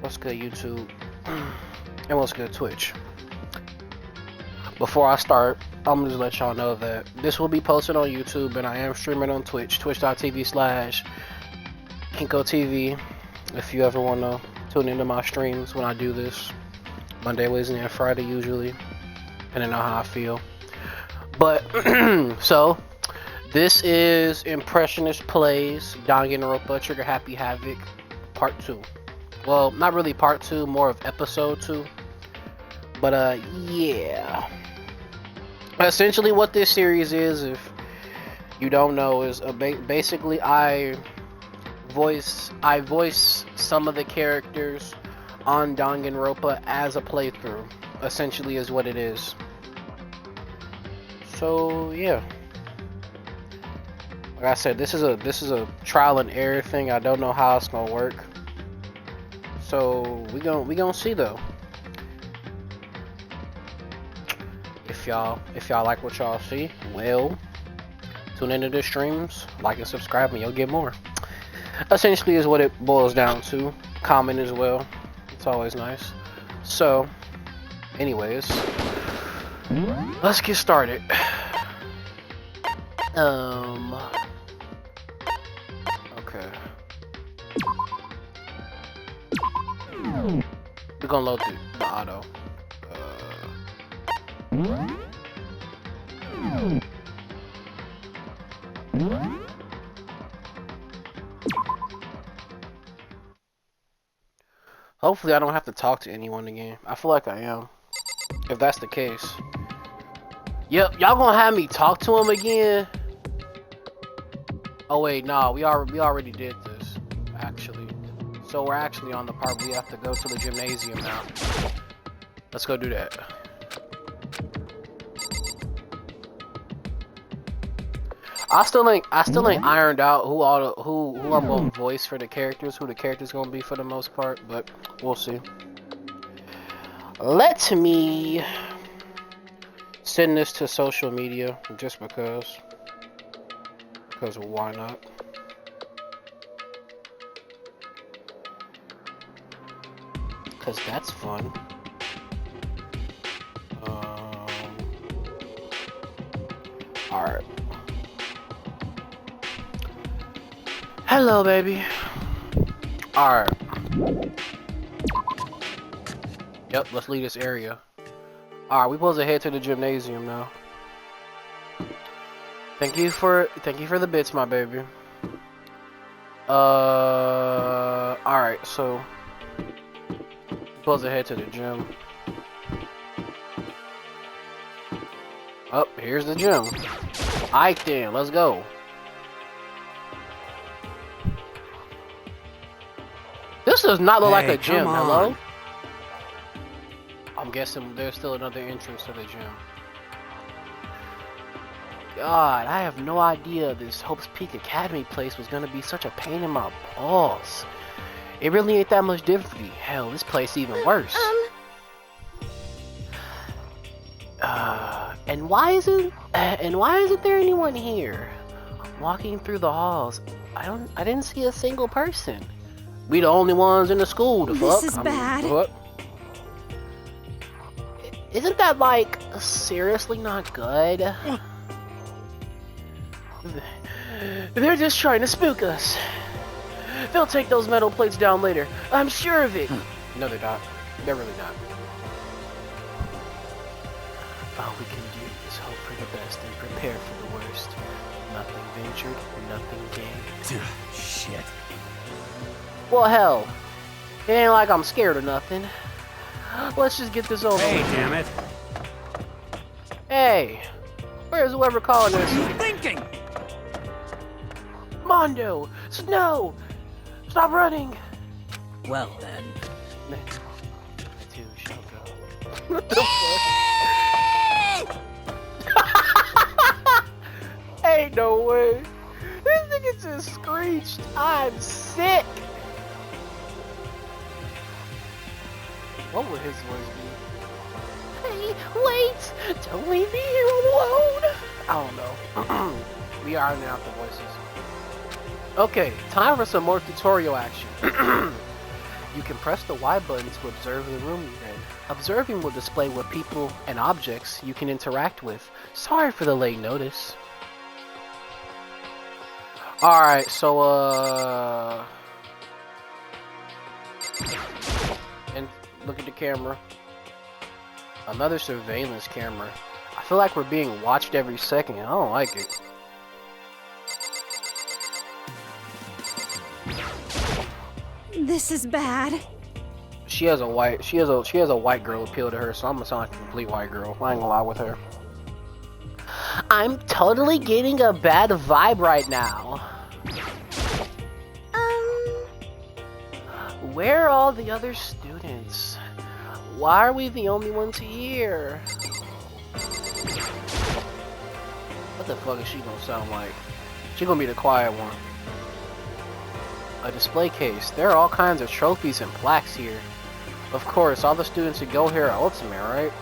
What's good, YouTube? And what's good, Twitch? Before I start, I'm gonna just let y'all know that this will be posted on YouTube, and I am streaming on Twitch, twitch.tv/Kinko TV. If you ever want to tune into my streams when I do this, Monday, Wednesday, and Friday usually, depending on how I feel. But so this is Impressionist Plays Danganronpa Trigger Happy Havoc Part 2. Well, not really Part 2, more of Episode 2. But yeah. Essentially, what this series is, if you don't know, is basically I voice some of the characters on Danganronpa as a playthrough. Essentially, is what it is. So yeah. Like I said, this is a trial and error thing. I don't know how it's gonna work. So we gonna see though. If y'all like what y'all see, well, tune into the streams, like and subscribe, and you'll get more. Essentially is what it boils down to. Comment as well. It's always nice. So, anyways, let's get started. Okay. We're gonna load the auto. Hopefully I don't have to talk to anyone again. I feel like I am. If that's the case. Yep, y'all gonna have me talk to him again? Oh wait, nah, we already did this, actually. So we're actually on the part where we have to go to the gymnasium now. Let's go do that. I still ain't ironed out who I'm gonna voice for the characters, who the characters gonna be for the most part, but we'll see. Let me send this to social media just because why not? Because that's fun. Alright. Hello, baby. Alright. Yep, let's leave this area. Alright, we supposed to head to the gymnasium now. Thank you for the bits, my baby. Alright, so supposed to head to the gym. Oh, here's the gym. Alright then, let's go. This does not look like a gym, hello? I'm guessing there's still another entrance to the gym. God, I have no idea this Hope's Peak Academy place was gonna be such a pain in my balls. It really ain't that much different. Hell, this place even worse. And why isn't there anyone here? Walking through the halls, I didn't see a single person. We the only ones in the school. This is bad. What? Isn't that like seriously not good? They're just trying to spook us. They'll take those metal plates down later. I'm sure of it. No, they're not. They're really not. All we can do is hope for the best and prepare for the worst. Nothing ventured, nothing gained. Shit. Well, hell. It ain't like I'm scared of nothing. Let's just get this over with. Hey, damn it. Hey. Where's whoever calling this? What are you thinking? Mondo! Snow! Stop running! Well then. Two shall go. What the fuck? Ain't no way. This nigga just screeched. I'm sick. What would his voice be? Hey, wait! Don't leave me here alone! I don't know. We ironing out the voices. Okay, time for some more tutorial action. You can press the Y button to observe the room you're in. Observing will display what people and objects you can interact with. Sorry for the late notice. Alright, so and look at the camera. Another surveillance camera. I feel like we're being watched every second. I don't like it. This is bad. She has a white girl appeal to her, so I'm gonna sound like a complete white girl. I ain't gonna lie with her. I'm totally getting a bad vibe right now. Where are all the other students? Why are we the only ones here? What the fuck is she gonna sound like? She gonna be the quiet one. A display case. There are all kinds of trophies and plaques here. Of course, all the students who go here are ultimate, right?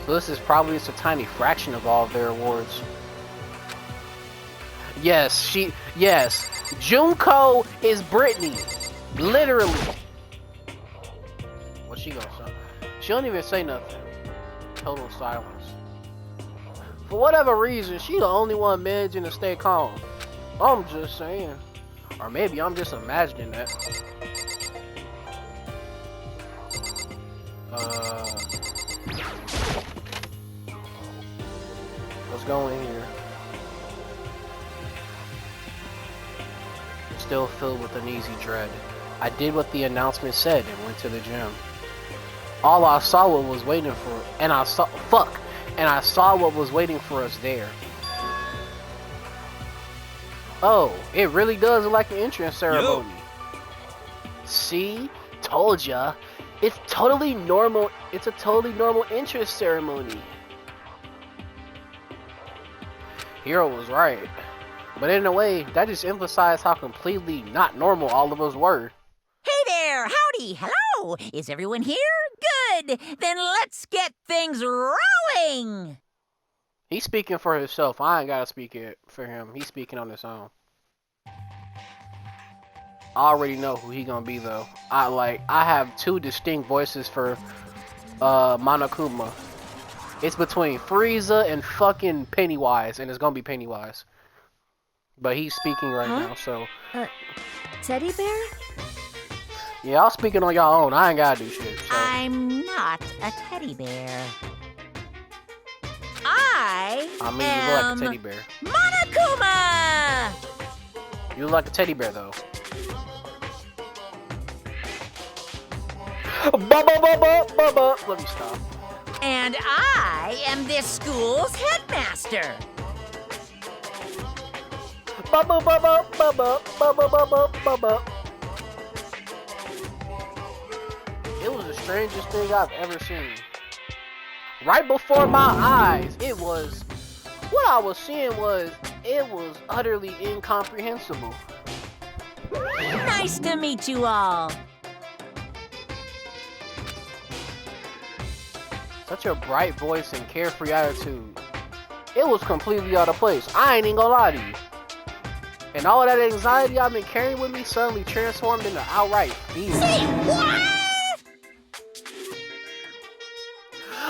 So this is probably just a tiny fraction of all of their awards. Yes, Junko is Brittany. Literally. What's she gonna say? She don't even say nothing. Total silence. For whatever reason, she the only one managing to stay calm. I'm just saying. Or maybe I'm just imagining that. Let's go in here. Still filled with uneasy dread. I did what the announcement said and went to the gym. All I saw what was waiting for, and I saw what was waiting for us there. Oh, it really does look like an entrance ceremony. Yo. See? Told ya. It's totally normal. It's a totally normal entrance ceremony. Hero was right. But in a way, that just emphasized how completely not normal all of us were. Hey there! Howdy! Hello! Is everyone here? Good! Then let's get things rolling! He's speaking for himself. I ain't gotta speak it for him. He's speaking on his own. I already know who he gonna be though. I have two distinct voices for Monokuma. It's between Frieza and fucking Pennywise, and it's gonna be Pennywise. But he's speaking right now, so. Teddy bear? Yeah, I'll speak it on y'all own. I ain't gotta do shit. So. I'm not a teddy bear. I mean, you look like a teddy bear. Monokuma! You look like a teddy bear, though. Let me stop. And I am this school's headmaster. It was the strangest thing I've ever seen. Right before my eyes, what I was seeing was utterly incomprehensible. Nice to meet you all. Such a bright voice and carefree attitude. It was completely out of place. I ain't even gonna lie to you. And all of that anxiety I've been carrying with me suddenly transformed into outright fear. Say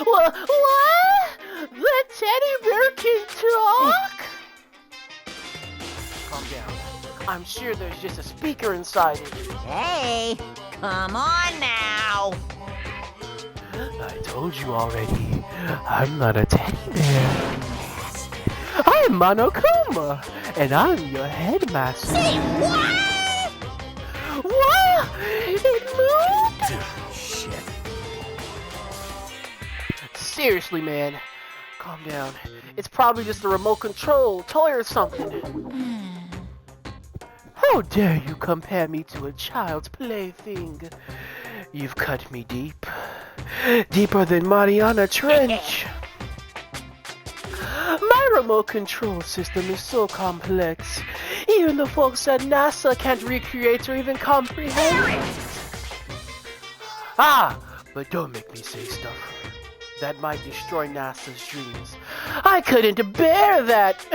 what? What? The teddy bear can talk? Calm down. I'm sure there's just a speaker inside it. Hey, come on now. I told you already. I'm not a teddy bear. I'm Monokuma, and I'm your headmaster. Say what? What? It moved? Shit. Seriously, man. Calm down. It's probably just a remote control toy or something. How dare you compare me to a child's plaything? You've cut me deep. Deeper than Mariana Trench. My remote control system is so complex. Even the folks at NASA can't recreate or even comprehend it. But don't make me say stuff that might destroy NASA's dreams. I couldn't bear that.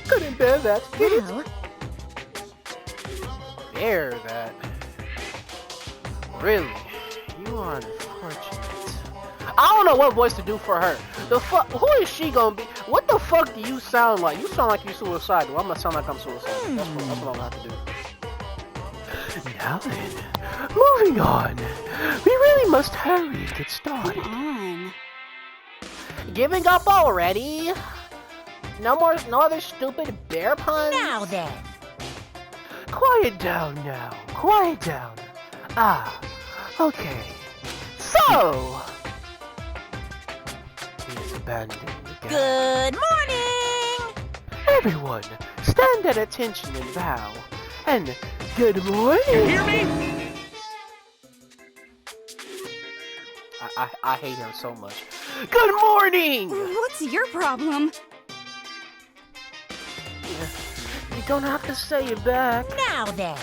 Couldn't bear that. Well, Bear that. Really? You are unfortunate. I don't know what voice to do for her. The fuck? Who is she gonna be? What the fuck do you sound like? You sound like you're suicidal. I'm gonna sound like I'm suicidal. That's what I'm gonna have to do. Now then, moving on. We really must hurry and get started. come on. Giving up already? No other stupid bear puns? Now then. Quiet down now. Quiet down. Ah, okay. So, he is abandoned again. Good morning. Everyone, stand at attention and bow. And good morning. You hear me? I hate him so much. Good morning! What's your problem? You don't have to say it back. Now then.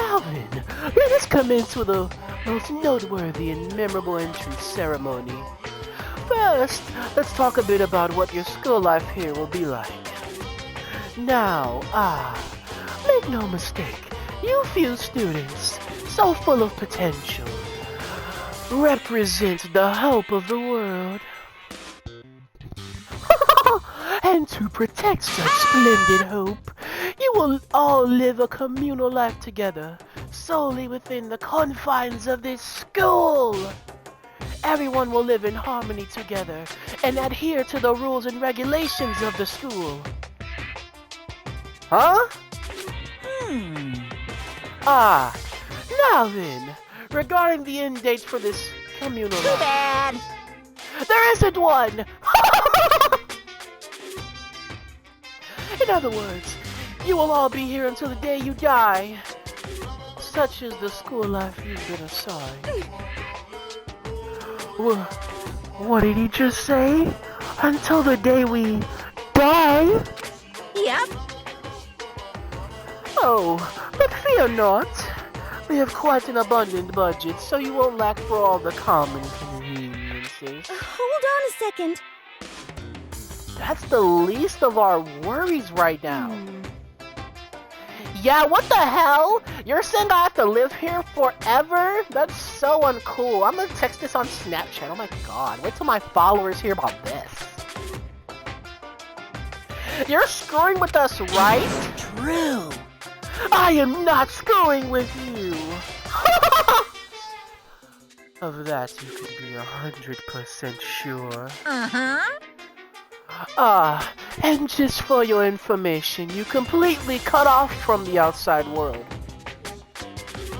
Now then, let us commence with the most noteworthy and memorable entrance ceremony. First, let's talk a bit about what your school life here will be like. Now, make no mistake, you few students, so full of potential, represent the hope of the world. And to protect such splendid hope, you will all live a communal life together, solely within the confines of this school. Everyone will live in harmony together and adhere to the rules and regulations of the school. Huh? Now then, regarding the end dates for this communal Too life. bad. There isn't one! In other words, you will all be here until the day you die. Such is the school life you've been assigned. What did he just say? Until the day we die? Yep. Oh, but fear not. We have quite an abundant budget, so you won't lack for all the common conveniences. Hold on a second. That's the least of our worries right now. Yeah, what the hell? You're saying I have to live here forever? That's so uncool. I'm gonna text this on Snapchat. Oh my god. Wait till my followers hear about this. You're screwing with us, right? True. I am not screwing with you. Of that you can be 100% sure. Uh-huh. And just for your information, you completely cut off from the outside world.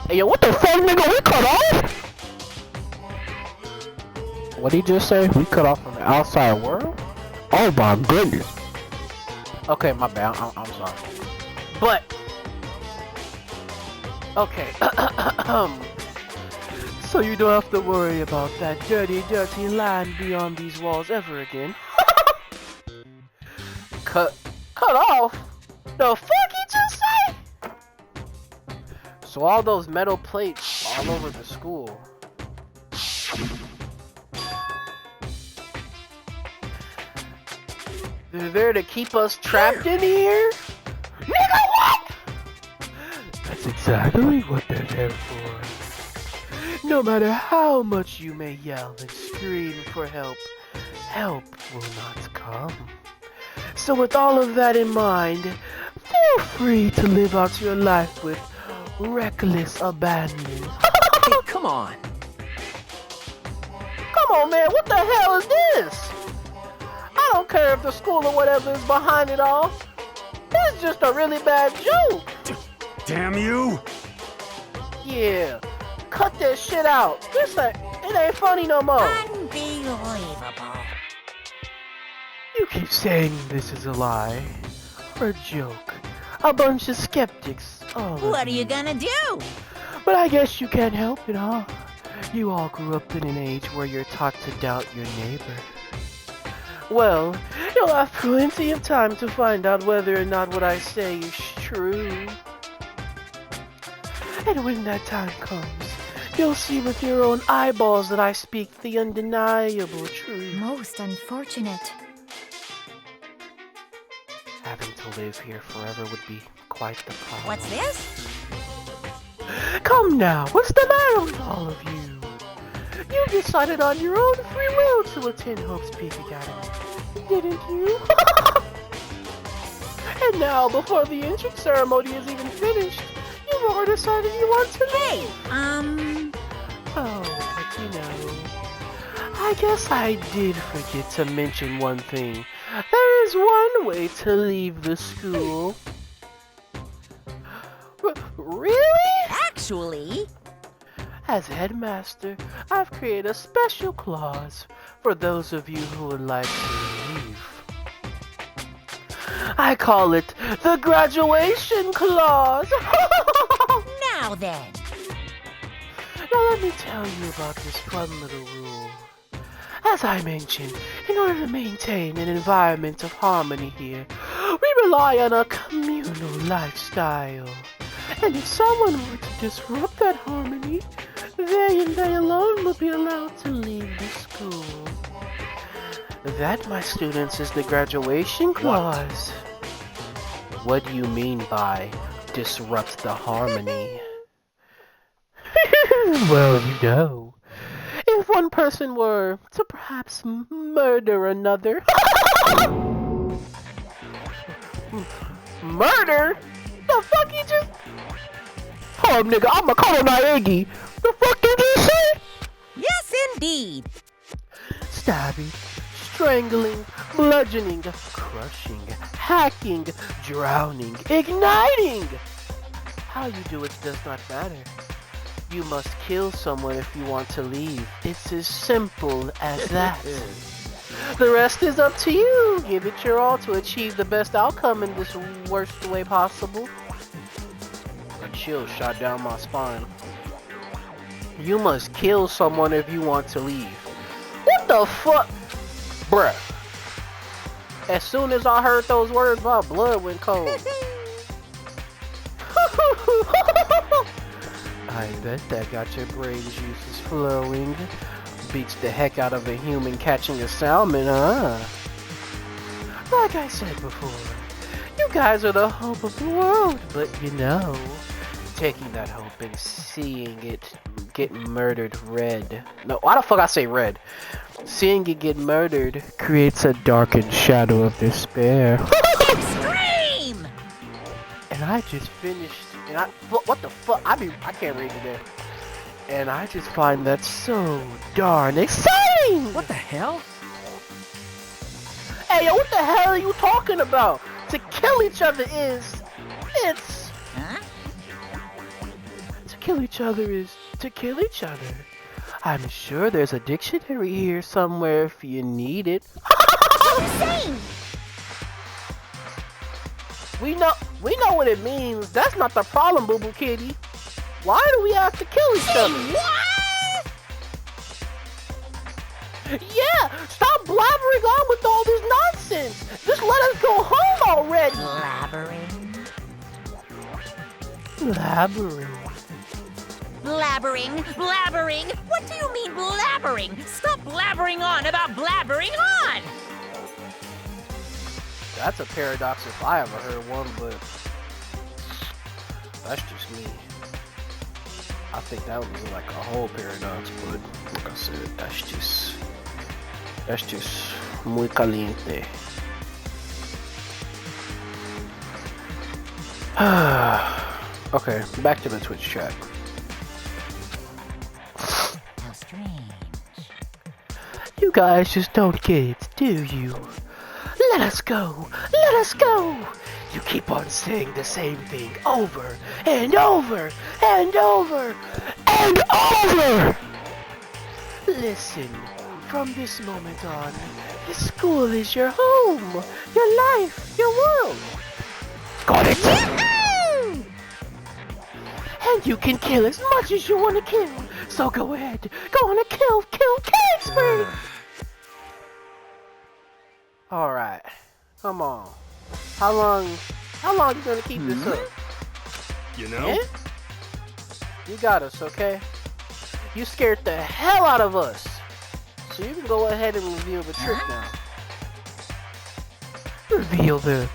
Hey, yo, what the fuck, nigga? We cut off? What did he just say? We cut off from the outside world? Oh my goodness. Okay, my bad. I'm sorry. But, okay. So you don't have to worry about that dirty line beyond these walls ever again. Cut off? The fuck he just say? So all those metal plates all over the school. They're there to keep us trapped in here? Nigga, what? That's exactly what they're there for. No matter how much you may yell and scream for help, help will not come. So with all of that in mind, feel free to live out your life with reckless abandon. Hey, come on. Come on, man, what the hell is this? I don't care if the school or whatever is behind it all. It's just a really bad joke. Damn you! Yeah, cut that shit out. It ain't funny no more. Unbelievable. You keep saying this is a lie, or a joke, a bunch of skeptics. What are you gonna do? But I guess you can't help it, huh? You all grew up in an age where you're taught to doubt your neighbor. Well, you'll have plenty of time to find out whether or not what I say is true. And when that time comes, You'll see with your own eyeballs that I speak the undeniable truth. Most unfortunate. Having to live here forever would be quite the problem. What's this? Come now, what's the matter with all of you? You decided on your own free will to attend Hope's Peak Academy, didn't you? And now, before the entrance ceremony is even finished, you've already decided you want to leave. Oh, but you know, I guess I did forget to mention one thing. There is one way to leave the school. Really? Actually, As headmaster, I've created a special clause for those of you who would like to leave. I call it the graduation clause. now then. Now let me tell you about this fun little rule. As I mentioned, in order to maintain an environment of harmony here, we rely on a communal lifestyle. And if someone were to disrupt that harmony, they and they alone will be allowed to leave the school. That, my students, is the graduation clause. What do you mean by disrupt the harmony? Well, you know, if one person were to perhaps murder another. Murder? The fuck you just... Oh, nigga, I'ma call him Iggy. The fuck did you say? Yes, indeed. Stabbing, strangling, bludgeoning, crushing, hacking, drowning, igniting. How you do it does not matter. You must kill someone if you want to leave. It's as simple as that. The rest is up to you. Give it your all to achieve the best outcome in this worst way possible. A chill shot down my spine. You must kill someone if you want to leave. What the fuck? Bruh. As soon as I heard those words, my blood went cold. I bet that got your brain juices flowing. Beats the heck out of a human catching a salmon, huh? Like I said before, you guys are the hope of the world, but you know, taking that hope and seeing it get murdered red. No, why the fuck I say red? Seeing it get murdered creates a darkened shadow of despair. Extreme! And I just finished, and what the fuck? I can't read today. And I just find that so darn exciting! What the hell? Hey, yo, what the hell are you talking about? To kill each other is... It's... Huh? To kill each other is to kill each other. I'm sure there's a dictionary here somewhere if you need it. Insane! We know what it means. That's not the problem, Boo Boo Kitty. Why do we have to kill each other? What? Yeah, stop blabbering on with all this nonsense. Just let us go home already. Blabbering. Blabbering. What do you mean blabbering? Stop blabbering on about blabbering on. That's a paradox if I ever heard one, but that's just me. I think that was like a whole paradox, but like I said, that's just muy caliente. Okay, back to the Twitch chat. How strange. You guys just don't get it, do you? Let us go! Let us go! You keep on saying the same thing over and over and over and over! Listen, from this moment on, the school is your home, your life, your world. Got it? Yahoo! And you can kill as much as you want to kill. So go ahead, go on a kill spree. Alright, come on. How long you gonna keep this up? You know? Yeah? You got us, okay? You scared the hell out of us. So you can go ahead and reveal the trick now. Reveal the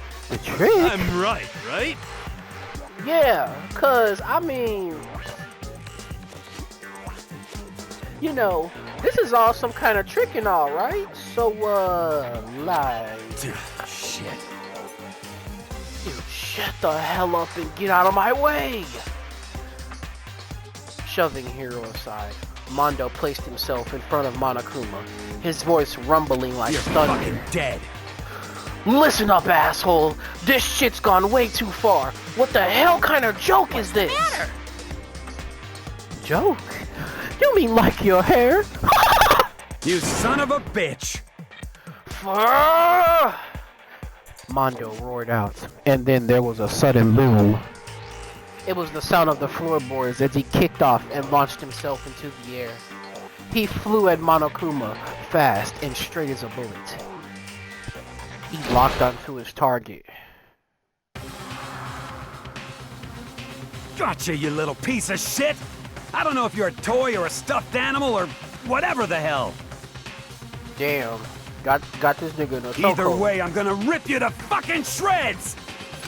trick? I'm right? Yeah, cause I mean, you know, this is all some kind of trick and all, right? So, like, Shit. you shut the hell up and get out of my way! Shoving Hero aside, Mondo placed himself in front of Monokuma, his voice rumbling like You're thunder. fucking dead. Listen up, asshole! This shit's gone way too far! What the hell kind of joke is this? Matter? Joke? You mean like your hair? You son of a bitch. Mondo roared out, and then there was a sudden boom. It was the sound of the floorboards as he kicked off and launched himself into the air. He flew at Monokuma, fast and straight as a bullet. He locked onto his target. Gotcha, you little piece of shit. I don't know if you're a toy or a stuffed animal or whatever the hell. Damn, got this nigga in a Either chokehold. way, I'm gonna rip you to fucking shreds.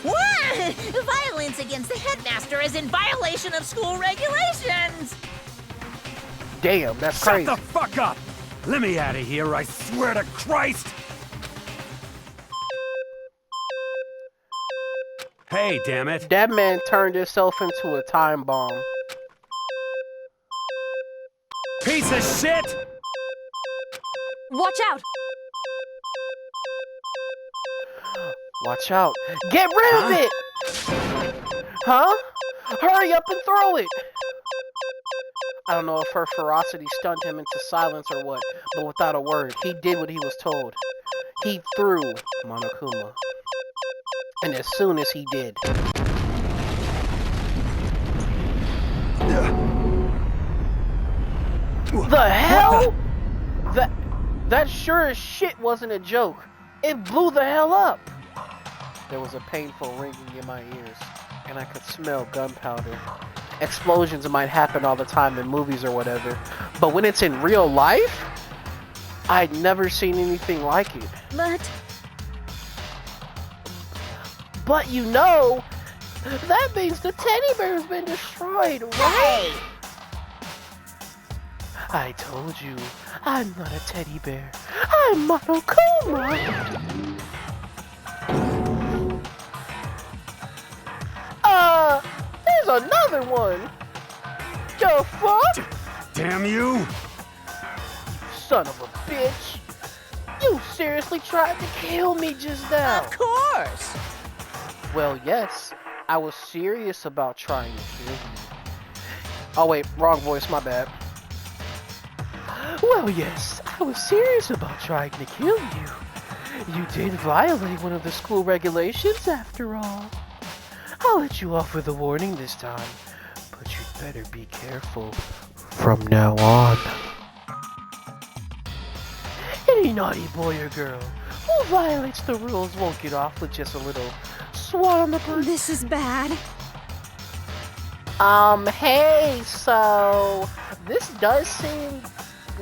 What? Violence against the headmaster is in violation of school regulations. Damn, that's Shut crazy. the fuck up. Let me out of here, I swear to Christ. Hey, damn it. That man turned himself into a time bomb. Piece of shit. Watch out! Watch out. Get rid of it! Huh? Hurry up and throw it! I don't know if her ferocity stunned him into silence or what, but without a word, he did what he was told. He threw Monokuma. And as soon as he did... The hell? That sure as shit wasn't a joke. It blew the hell up. There was a painful ringing in my ears, and I could smell gunpowder. Explosions might happen all the time in movies or whatever, but when it's in real life, I'd never seen anything like it. But you know, that means the teddy bear's been destroyed, right? I told you, I'm not a teddy bear. I'm Monokuma. There's another one. The fuck? Damn you. Son of a bitch. You seriously tried to kill me just now. Of course. Well, yes, I was serious about trying to kill you. Oh wait, wrong voice, my bad. Well, yes, I was serious about trying to kill you. You did violate one of the school regulations after all. I'll let you off with a warning this time, but you'd better be careful from now on. Any naughty boy or girl who violates the rules won't get off with just a little swat on the butt. This is bad. Hey, so this does seem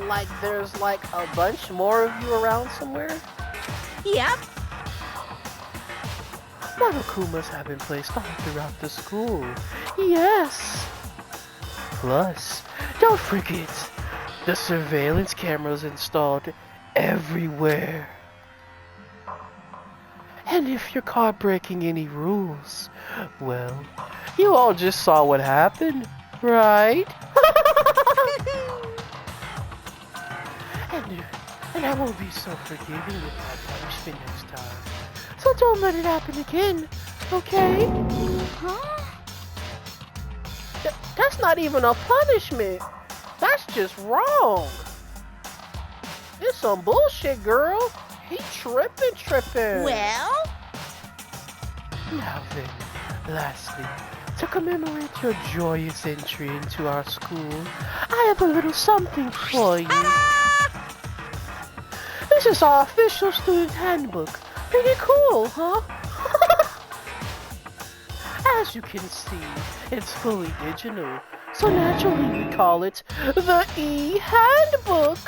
like there's like a bunch more of you around somewhere. Yep. Monokumas have been placed all throughout the school. Yes. Plus, don't forget, the surveillance cameras installed everywhere. And if you're caught breaking any rules, well, you all just saw what happened, right? And I won't be so forgiving with my punishment next time. So don't let it happen again, okay? Huh? That's not even a punishment. That's just wrong. It's some bullshit, girl. He tripping. Well? Now then, lastly, to commemorate your joyous entry into our school, I have a little something for you. This is our official student handbook. Pretty cool, huh? As you can see, it's fully digital, So naturally we call it the E-Handbook.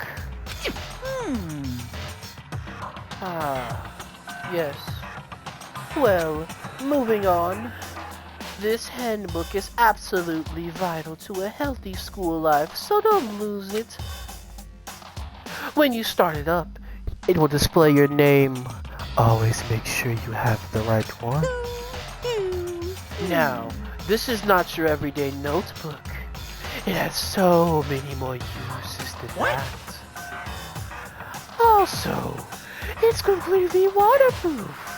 Ah, yes. Well, moving on. This handbook is absolutely vital to a healthy school life, so don't lose it. When you start it up, it will display your name. Always make sure you have the right one. Now, this is not your everyday notebook. It has so many more uses than that. Also, it's completely waterproof.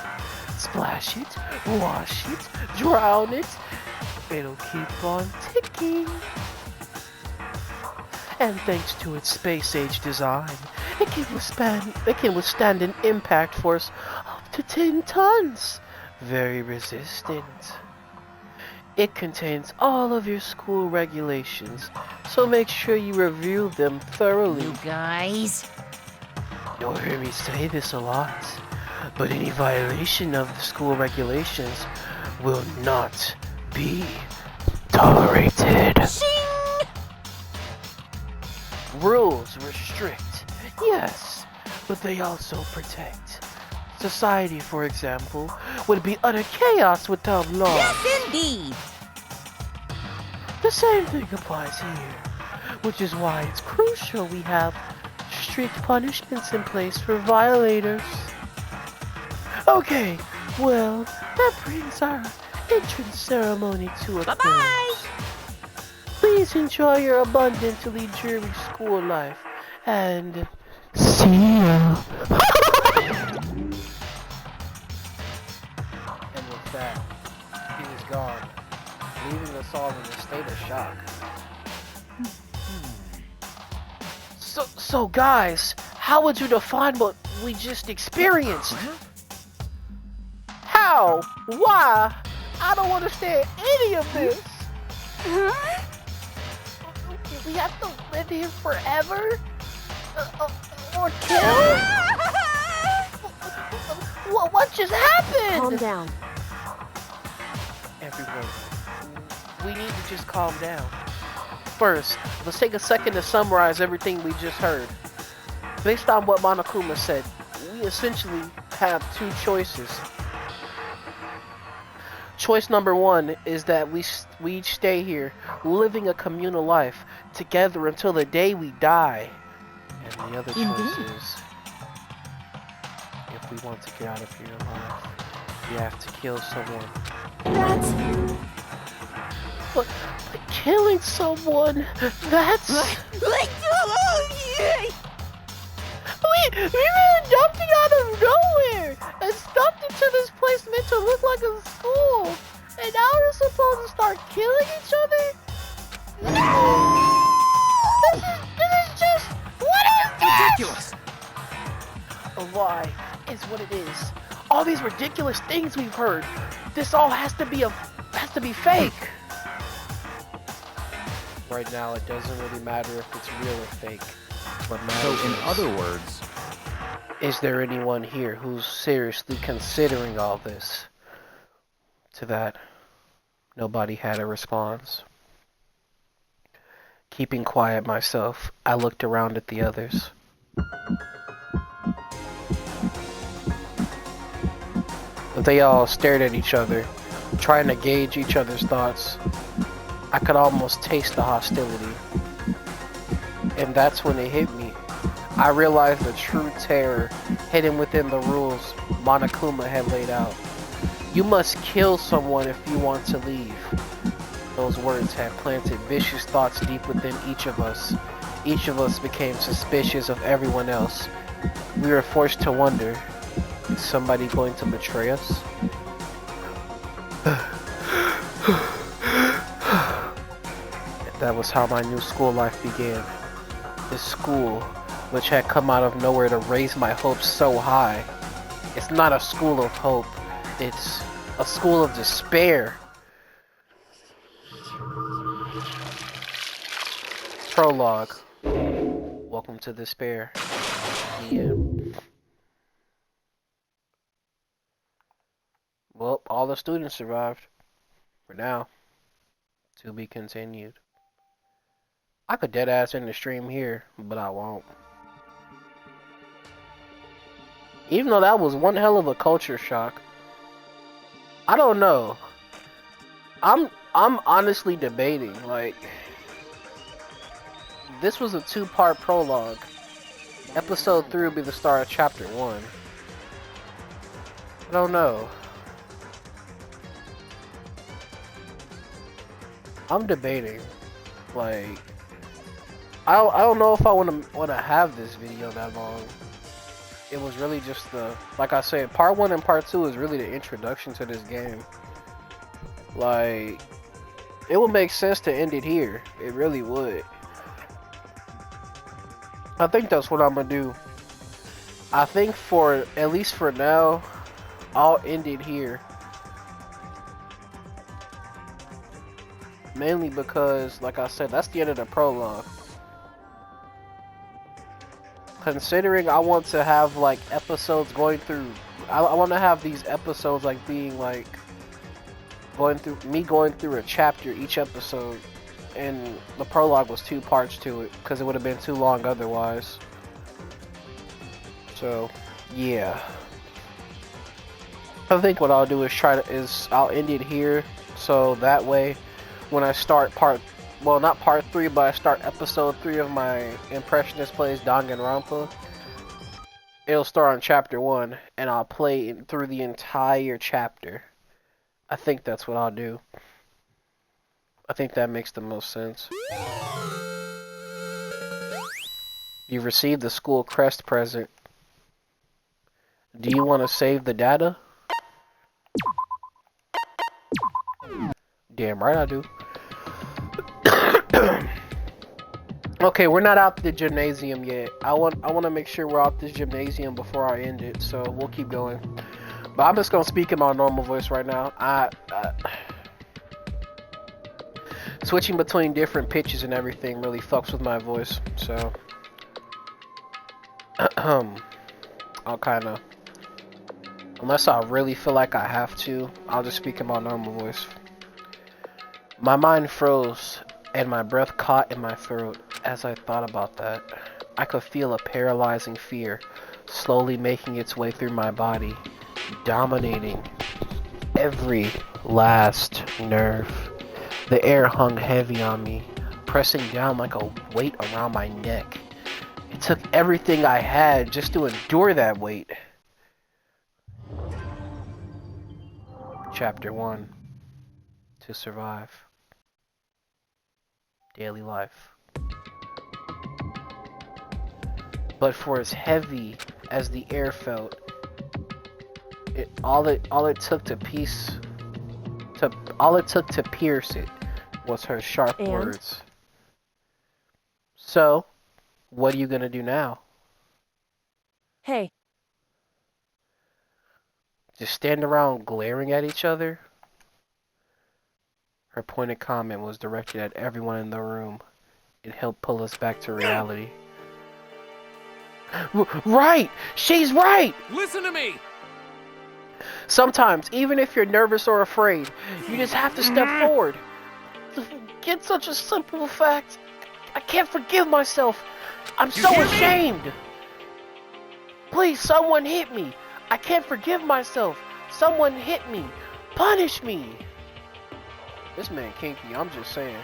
Splash it, wash it, drown it. It'll keep on ticking. And thanks to its space-age design, it can withstand an impact force up to 10 tons. Very resistant. It contains all of your school regulations, so make sure you review them thoroughly. You guys. You'll hear me say this a lot, but any violation of the school regulations will not be tolerated. Shing! Rules restrict, yes, but they also protect. Society, for example, would be utter chaos without law. Yes, indeed. The same thing applies here, which is why it's crucial we have strict punishments in place for violators. Okay, well, that brings our entrance ceremony to a Bye-bye. close. Please enjoy your abundantly dreary school life, and see ya. And with that, he was gone, leaving us all in a state of shock. So guys, how would you define what we just experienced? How? Why? I don't understand any of this. We have to live here forever? Or kill? What just happened? Calm down. Everyone, we need to just calm down. First, let's take a second to summarize everything we just heard. Based on what Monokuma said, we essentially have two choices. Choice number one is that we each stay here, living a communal life together until the day we die. And the other choice is, if we want to get out of here alive, we have to kill someone. That's... But killing someone, that's... We were adopted out of nowhere and stuffed into this place meant to look like a school. And now we're supposed to start killing each other? This is just... What is this? Ridiculous. A lie is what it is. All these ridiculous things we've heard. This all has to be fake. Right now, it doesn't really matter if it's real or fake. What matters So, in is, other words, is there anyone here who's seriously considering all this? To that, nobody had a response. Keeping quiet myself, I looked around at the others. They all stared at each other, trying to gauge each other's thoughts. I could almost taste the hostility. And that's when it hit me. I realized the true terror hidden within the rules Monokuma had laid out. You must kill someone if you want to leave. Those words had planted vicious thoughts deep within each of us. Each of us became suspicious of everyone else. We were forced to wonder, is somebody going to betray us? That was how my new school life began. This school, which had come out of nowhere to raise my hopes so high. It's not a school of hope, it's a school of despair. Prologue. Welcome to despair. The end. Well, all the students survived. For now. To be continued. I could dead ass end the stream here, but I won't. Even though that was one hell of a culture shock. I don't know. I'm honestly debating, like, this was a 2-part prologue. Episode 3 will be the start of chapter 1. I don't know. I'm debating. Like, I don't know if I wanna have this video that long. It was really just the, like I said, part 1 and part 2 is really the introduction to this game. Like, it would make sense to end it here. It really would. I think that's what I'm gonna do. I think for, at least for now, I'll end it here. Mainly because, like I said, that's the end of the prologue. Considering I want to have, like, episodes going through... I want to have these episodes, like, being, like... going through a chapter each episode. And the prologue was 2 parts to it, because it would have been too long otherwise. So, yeah. I think what I'll do is I'll end it here, so that way when I start not part 3, but I start episode 3 of my Impressionist plays Danganronpa, it'll start on chapter 1, and I'll play it through the entire chapter. I think that's what I'll do. I think that makes the most sense. You've received the school crest present. Do you want to save the data? Damn right I do. Okay, we're not out the gymnasium yet. I want to make sure we're out this gymnasium before I end it, so we'll keep going. But I'm just gonna speak in my normal voice right now. Switching between different pitches and everything really fucks with my voice, so I'll kind of, unless I really feel like I have to, I'll just speak in my normal voice. My mind froze and my breath caught in my throat as I thought about that. I could feel a paralyzing fear slowly making its way through my body, dominating every last nerve. The air hung heavy on me, pressing down like a weight around my neck. It took everything I had just to endure that weight. Chapter 1. To survive. Daily life. But for as heavy as the air felt, all it took to pierce it was her sharp words. So, what are you gonna do now? Hey. Just stand around glaring at each other? Her pointed comment was directed at everyone in the room. It helped pull us back to reality. Right! She's right! Listen to me! Sometimes, even if you're nervous or afraid, you just have to step forward. To forget such a simple fact. I can't forgive myself. I'm so ashamed. Please, someone hit me. I can't forgive myself. Someone hit me. Punish me. This man kinky, I'm just saying.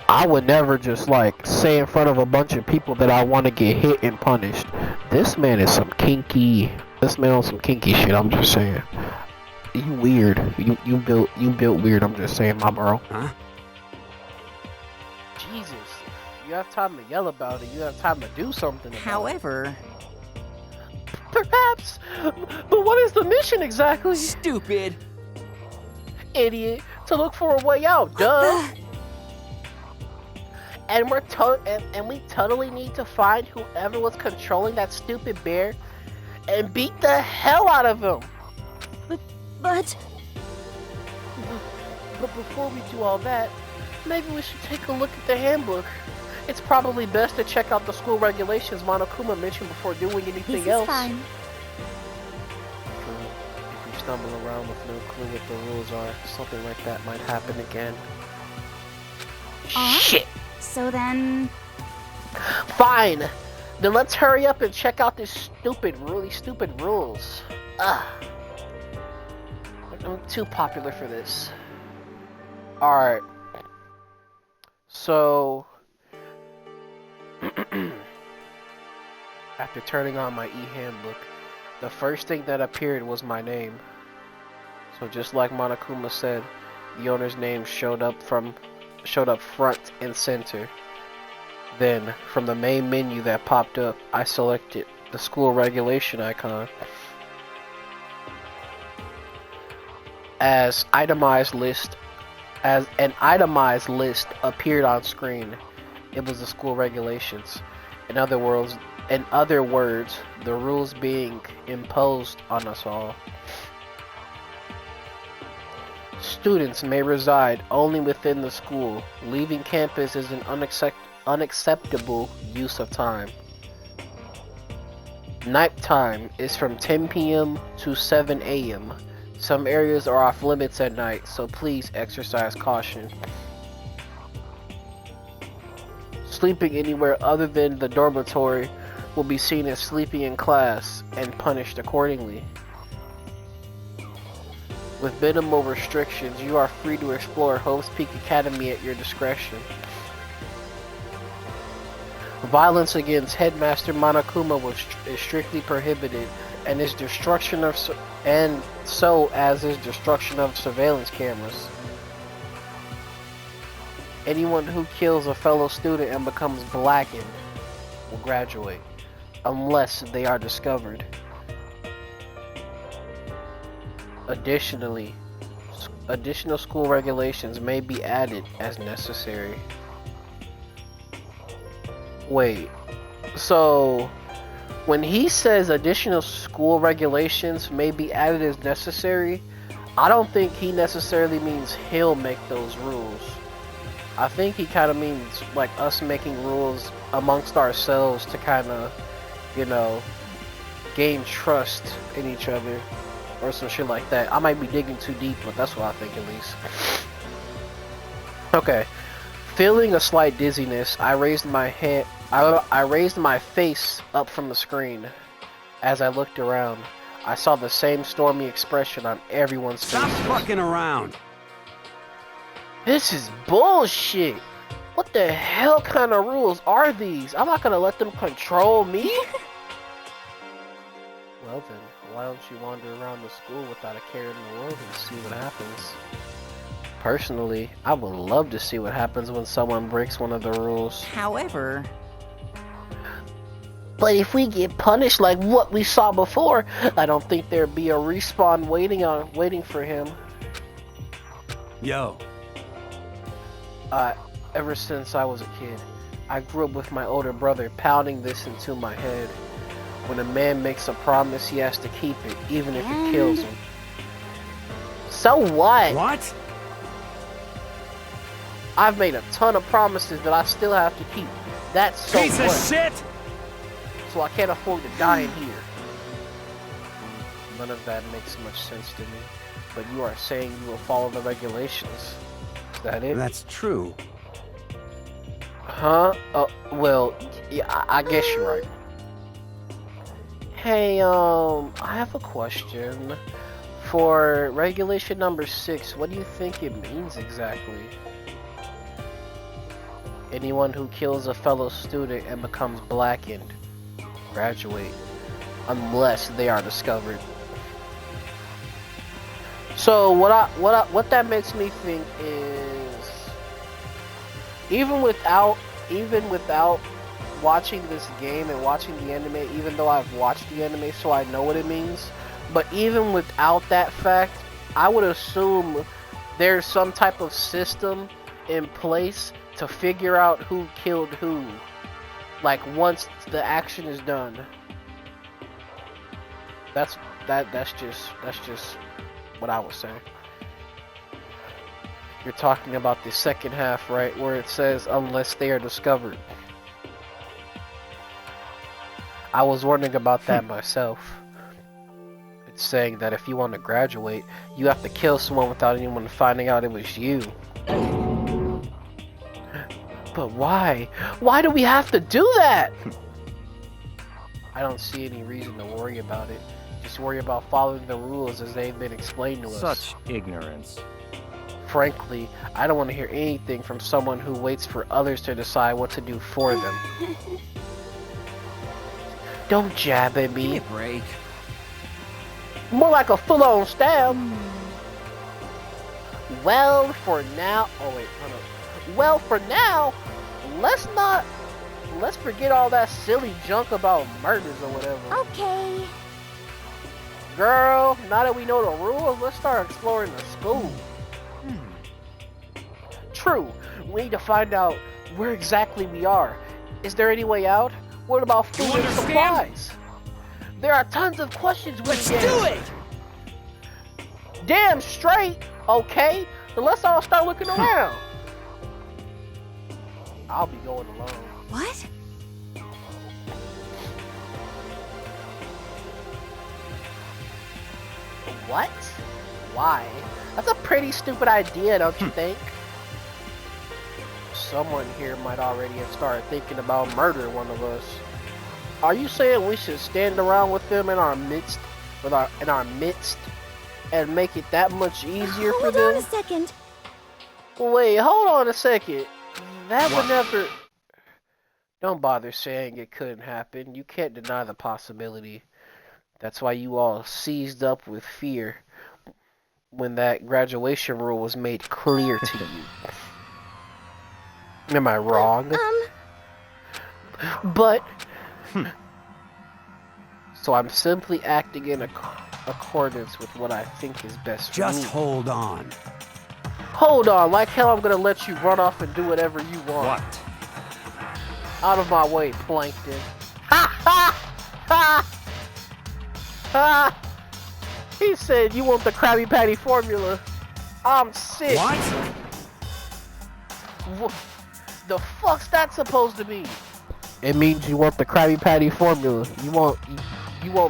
I would never just like say in front of a bunch of people that I want to get hit and punished. This man is some kinky. This man on some kinky shit. I'm just saying. You weird. You built weird. I'm just saying, my bro. Huh? Jesus. You have time to yell about it. You have time to do something about However, it. Perhaps. But what is the mission exactly? Stupid! Idiot. To look for a way out. Duh. And we totally need to find whoever was controlling that stupid bear and beat the hell out of him. But... But before we do all that, maybe we should take a look at the handbook. It's probably best to check out the school regulations Monokuma mentioned before doing anything This else. is fine. If we stumble around with no clue what the rules are, something like that might happen again. Shit! So then... Fine! Then let's hurry up and check out this really stupid rules. Ugh. I'm too popular for this. Alright. So... After turning on my e-handbook, the first thing that appeared was my name. So just like Monokuma said, the owner's name showed up front and center. Then, from the main menu that popped up, I selected the school regulation icon. As an itemized list appeared on screen, it was the school regulations. In other words, the rules being imposed on us all. Students may reside only within the school. Leaving campus is an unacceptable use of time. Night time is from 10 p.m. to 7 a.m. Some areas are off limits at night, so please exercise caution. Sleeping anywhere other than the dormitory will be seen as sleeping in class and punished accordingly. With minimal restrictions, you are free to explore Hope's Peak Academy at your discretion. Violence against Headmaster Monokuma is strictly prohibited, and is destruction of surveillance cameras. Anyone who kills a fellow student and becomes blackened will graduate, unless they are discovered. Additionally, additional school regulations may be added as necessary. Wait, so when he says additional school regulations may be added as necessary, I don't think he necessarily means he'll make those rules. I think he kind of means like us making rules amongst ourselves to kind of, gain trust in each other. Or some shit like that. I might be digging too deep, but that's what I think at least. Okay. Feeling a slight dizziness, I raised my face up from the screen. As I looked around, I saw the same stormy expression on everyone's face. Stop fucking around! This is bullshit! What the hell kind of rules are these? I'm not gonna let them control me! Well then, why don't you wander around the school without a care in the world and see what happens? Personally, I would love to see what happens when someone breaks one of the rules. However... But if we get punished like what we saw before, I don't think there'd be a respawn waiting for him. Yo. Ever since I was a kid, I grew up with my older brother pounding this into my head. When a man makes a promise, he has to keep it, even if it kills him. So what? What? I've made a ton of promises that I still have to keep. That's so Piece what? of shit! So I can't afford to die in here. None of that makes much sense to me. But you are saying you will follow the regulations. Is that it? That's true. Huh? Well, yeah, I guess you're right. Hey, I have a question. For regulation number 6, what do you think it means exactly? Anyone who kills a fellow student and becomes blackened, graduate, unless they are discovered. So what that makes me think is, even without watching this game and watching the anime, even though I've watched the anime so I know what it means, but even without that fact, I would assume there's some type of system in place to figure out who killed who, like once the action is done. That's just what I was saying. You're talking about the second half, right, where it says unless they are discovered. I was wondering about that myself. It's saying that if you want to graduate, you have to kill someone without anyone finding out it was you. But why? Why do we have to do that? I don't see any reason to worry about it. Just worry about following the rules as they've been explained to us. Such ignorance. Frankly, I don't want to hear anything from someone who waits for others to decide what to do for them. Don't jab at Give me me. a break. More like a full-on stab. Well, for now... Oh, wait. Hold on. Well, for now, let's forget all that silly junk about murders or whatever. Okay. Girl, now that we know the rules, let's start exploring the school. True, we need to find out where exactly we are. Is there any way out? What about food and supplies? There are tons of questions we Let's can do answer. it! Damn straight. Okay, then let's all start looking around. I'll be going alone. What? What? Why? That's a pretty stupid idea, don't you think? Someone here might already have started thinking about murdering one of us. Are you saying we should stand around with them in our midst, and make it that much easier for Hold on them? a second. Wait, hold on a second. That What? would never... Don't bother saying it couldn't happen. You can't deny the possibility. That's why you all seized up with fear when that graduation rule was made clear to you. Am I wrong? But... So I'm simply acting in accordance with what I think is best for Just me. hold on. Hold on, like hell I'm gonna let you run off and do whatever you want. What? Out of my way, Plankton. Ha ha! Ha! Ha! He said you want the Krabby Patty formula. I'm sick. What? The fuck's that supposed to mean? It means you want the Krabby Patty formula. You want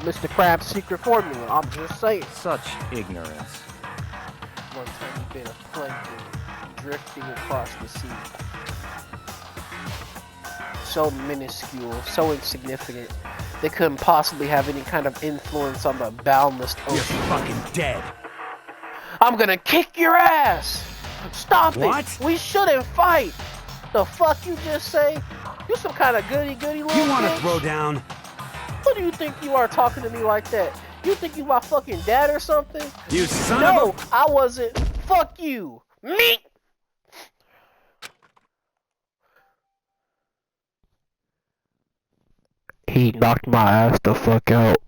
Mr. Krabs' secret formula. I'm just saying. Such ignorance. One tiny bit of plankton drifting across the sea. So minuscule, so insignificant. They couldn't possibly have any kind of influence on the boundless You're ocean. fucking dead. I'm gonna kick your ass! Stop What? it! We shouldn't fight! The fuck you just say? You some kind of goody little You want to bitch? throw down? Who do you think you are talking to me like that? You think you my fucking dad or something? You son No, of I wasn't. Fuck you. Me. He knocked my ass the fuck out.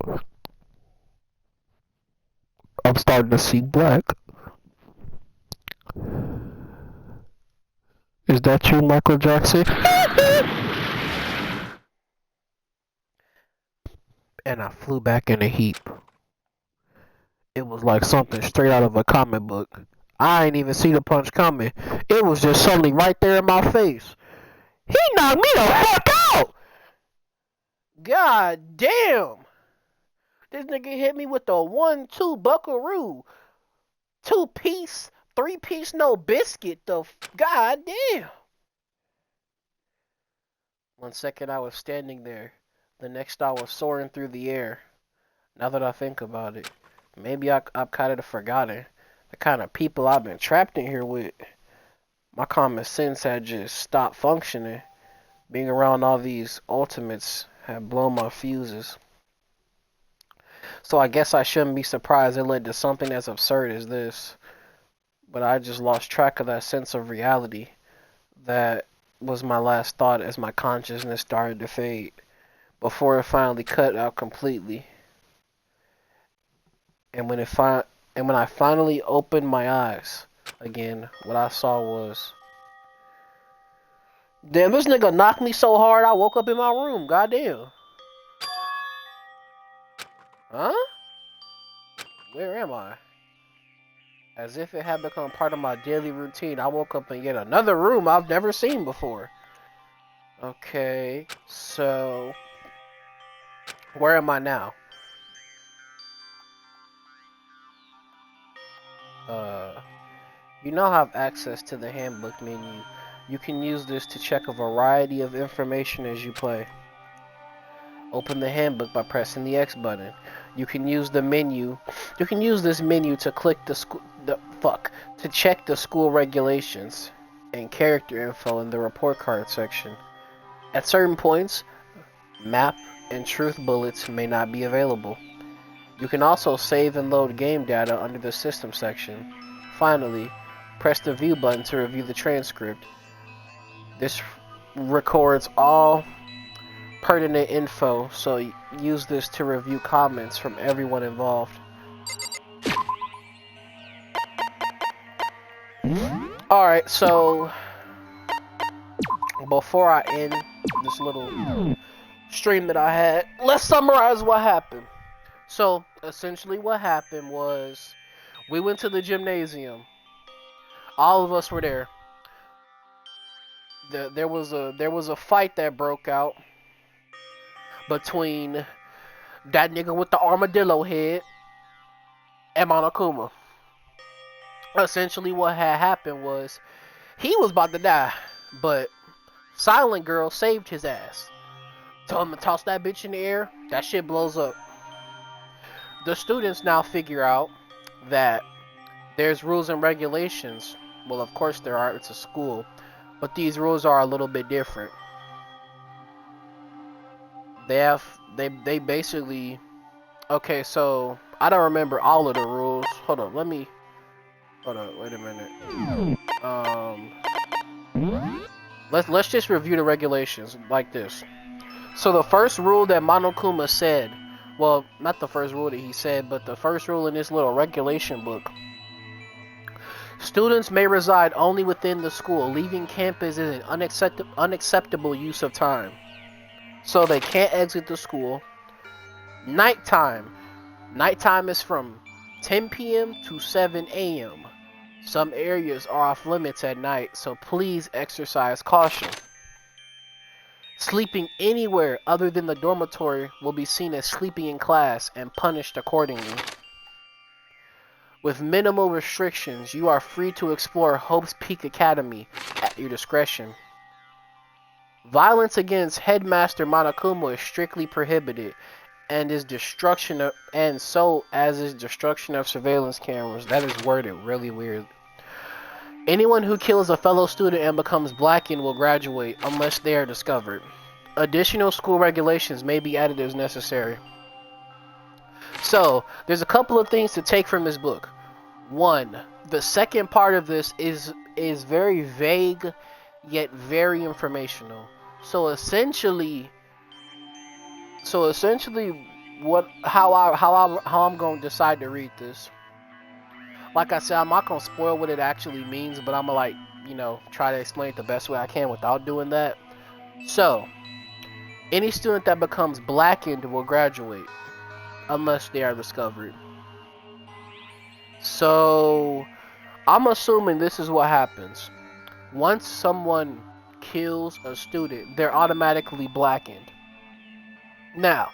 I'm starting to see black. Is that you, Michael Jackson? And I flew back in a heap. It was like something straight out of a comic book. I ain't even see the punch coming. It was just suddenly right there in my face. He knocked me the fuck out! God damn! This nigga hit me with the 1-2 buckaroo. 2-piece, 3-piece no biscuit. God damn! 1 second I was standing there. The next I was soaring through the air. Now that I think about it, maybe I've kind of forgotten the kind of people I've been trapped in here with. My common sense had just stopped functioning. Being around all these ultimates had blown my fuses. So I guess I shouldn't be surprised it led to something as absurd as this. But I just lost track of that sense of reality. That was my last thought as my consciousness started to fade. Before it finally cut out completely. And when I finally opened my eyes again, what I saw was, damn, this nigga knocked me so hard I woke up in my room. Goddamn. Huh? Where am I? As if it had become part of my daily routine, I woke up in yet another room I've never seen before. Okay, so where am I now? You now have access to the handbook menu You can use this to check a variety of information as you play. Open the handbook by pressing the X button. You can use the menu. You can use this menu to click to check the school regulations and character info in the report card section. At certain points, map and truth bullets may not be available. You can also save and load game data under the system section. Finally, press the view button to review the transcript. This records all pertinent info, so use this to review comments from everyone involved. Alright, so before I end this little stream that I had, let's summarize what happened. So essentially what happened was we went to the gymnasium. All of us were there. There was a fight that broke out between that nigga with the armadillo head and Monokuma. Essentially what had happened was he was about to die, but Silent Girl saved his ass. Told him to toss that bitch in the air, that shit blows up. The students now figure out that there's rules and regulations. Well, of course there are, it's a school, but these rules are a little bit different. They basically, okay, so I don't remember all of the rules. Hold on, wait a minute. Let's just review the regulations like this. So the first rule that Monokuma said, well, not the first rule that he said, but the first rule in this little regulation book. Students may reside only within the school. Leaving campus is an unacceptable use of time. So they can't exit the school. Nighttime. Nighttime is from 10 p.m. to 7 a.m. Some areas are off limits at night, so please exercise caution. Sleeping anywhere other than the dormitory will be seen as sleeping in class and punished accordingly. With minimal restrictions, you are free to explore Hope's Peak Academy at your discretion. Violence against Headmaster Monokuma is strictly prohibited, and is destruction of surveillance cameras. That is worded really weird. Anyone who kills a fellow student and becomes blackened will graduate unless they are discovered. Additional school regulations may be added as necessary. So, there's a couple of things to take from this book. One, the second part of this is very vague, yet very informational. So essentially, how I'm going to decide to read this. Like I said, I'm not going to spoil what it actually means, but I'm going to try to explain it the best way I can without doing that. So, any student that becomes blackened will graduate unless they are discovered. So, I'm assuming this is what happens. Once someone kills a student, they're automatically blackened. Now,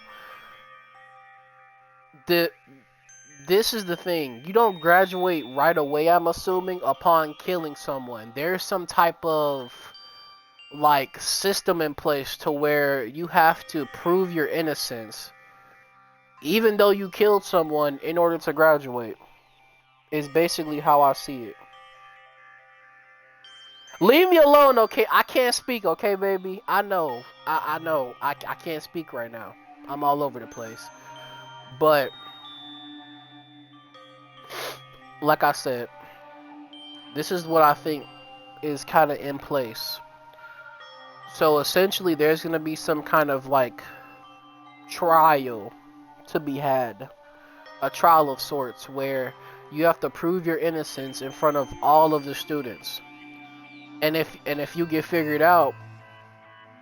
this is the thing. You don't graduate right away, I'm assuming, upon killing someone. There's some type of system in place to where you have to prove your innocence even though you killed someone in order to graduate. Is basically how I see it. Leave me alone, okay? I can't speak, okay, baby? I know. I know. I can't speak right now. I'm all over the place. But, like I said, this is what I think is kind of in place. So, essentially, there's going to be some kind of, trial to be had. A trial of sorts, where you have to prove your innocence in front of all of the students. And if you get figured out,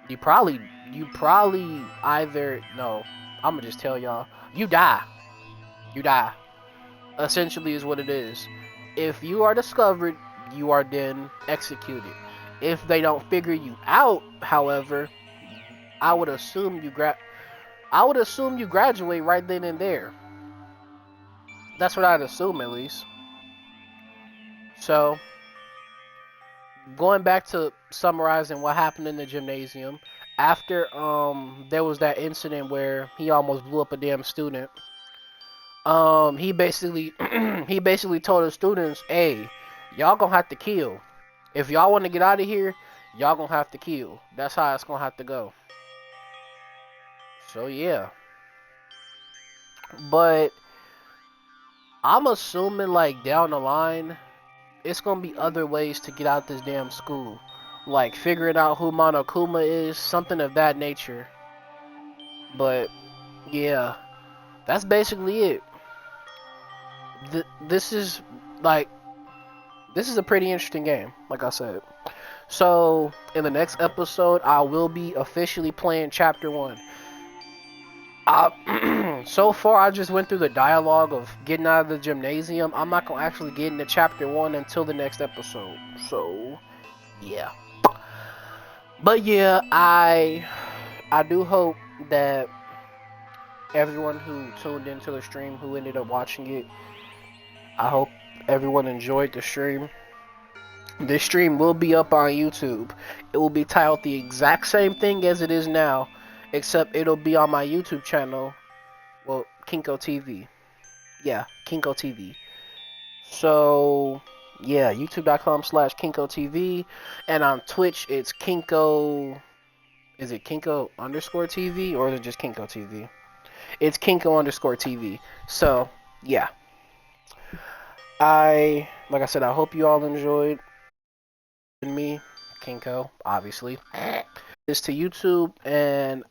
you probably either, no, I'm gonna just tell y'all, you die. You die. Essentially is what it is. If you are discovered, you are then executed. If they don't figure you out, however, I would assume you graduate right then and there. That's what I'd assume, at least. So, going back to summarizing what happened in the gymnasium, after there was that incident where he almost blew up a damn student. He basically he basically told the students, "Hey, y'all gonna have to kill. If y'all want to get out of here, y'all gonna have to kill. That's how it's gonna have to go." So yeah, but I'm assuming like down the line, it's gonna be other ways to get out this damn school, like figuring out who Monokuma is, something of that nature. But yeah, that's basically it. This is like this is a pretty interesting game, like I said. So in the next episode, I will be officially playing Chapter 1. So far, I just went through the dialogue of getting out of the gymnasium. I'm not gonna actually get into Chapter 1 until the next episode. So yeah. But yeah, I do hope that everyone who tuned into the stream, who ended up watching it, I hope everyone enjoyed the stream. This stream will be up on YouTube. It will be titled the exact same thing as it is now, except it'll be on my YouTube channel. Well, Kinko TV. Yeah, Kinko TV. So, yeah, youtube.com/Kinko TV. And on Twitch, it's Kinko. Is it Kinko underscore TV or is it just Kinko TV? It's Kinko underscore TV. So, yeah. Like I said, I hope you all enjoyed me, Kinko, obviously. This to YouTube, and